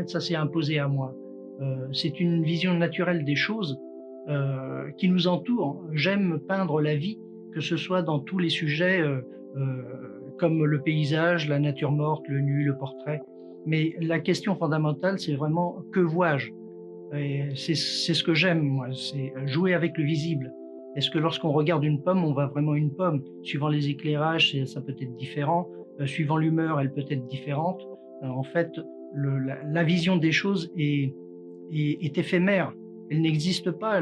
fait, ça s'est imposé à moi. C'est une vision naturelle des choses qui nous entourent. J'aime peindre la vie, que ce soit dans tous les sujets comme le paysage, la nature morte, le nu, le portrait. Mais la question fondamentale, c'est vraiment que vois-je? Et c'est ce que j'aime, moi, c'est jouer avec le visible. Est-ce que lorsqu'on regarde une pomme, on voit vraiment une pomme? Suivant les éclairages, ça peut être différent. Suivant l'humeur, elle peut être différente. En fait, la vision des choses est éphémère. Elle n'existe pas.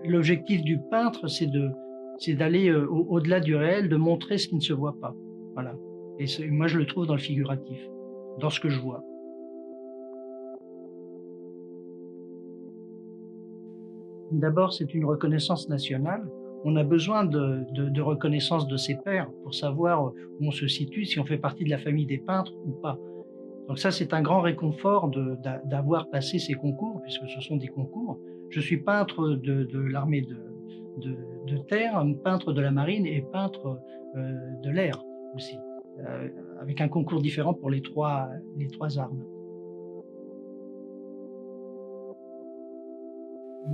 L'objectif du peintre, c'est d'aller au-delà du réel, de montrer ce qui ne se voit pas. Voilà. Et moi, je le trouve dans le figuratif, dans ce que je vois. D'abord, c'est une reconnaissance nationale. On a besoin de reconnaissance de ses pairs pour savoir où on se situe, si on fait partie de la famille des peintres ou pas. Donc ça, c'est un grand réconfort d'avoir passé ces concours, puisque ce sont des concours. Je suis peintre de l'armée de, de terre, peintre de la marine et peintre de l'air aussi, avec un concours différent pour les trois armes.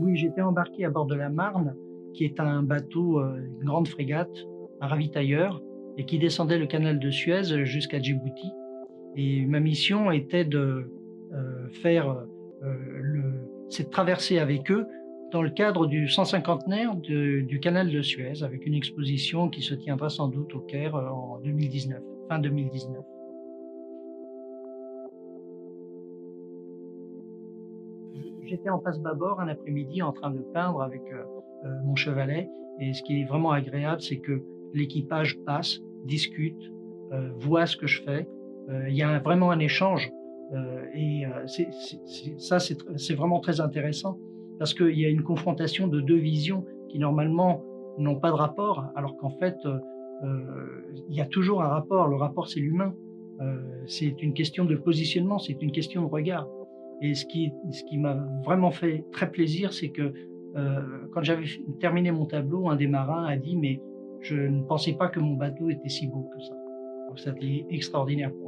Oui, j'étais embarqué à bord de la Marne, qui est un bateau, une grande frégate, un ravitailleur, et qui descendait le canal de Suez jusqu'à Djibouti. Et ma mission était de faire cette traversée avec eux dans le cadre du 150aire du canal de Suez, avec une exposition qui se tiendra sans doute au Caire en 2019, fin 2019. J'étais en passe-bâbord un après-midi en train de peindre avec mon chevalet. Et ce qui est vraiment agréable, c'est que l'équipage passe, discute, voit ce que je fais. Il y a vraiment un échange. Ça, c'est vraiment très intéressant parce qu'il y a une confrontation de deux visions qui normalement n'ont pas de rapport, alors qu'en fait, il y a toujours un rapport. Le rapport, c'est l'humain. C'est une question de positionnement, c'est une question de regard. Et ce qui m'a vraiment fait très plaisir, c'est que quand j'avais terminé mon tableau, un des marins a dit: «Mais je ne pensais pas que mon bateau était si beau que ça». Donc ça a été extraordinaire pour moi.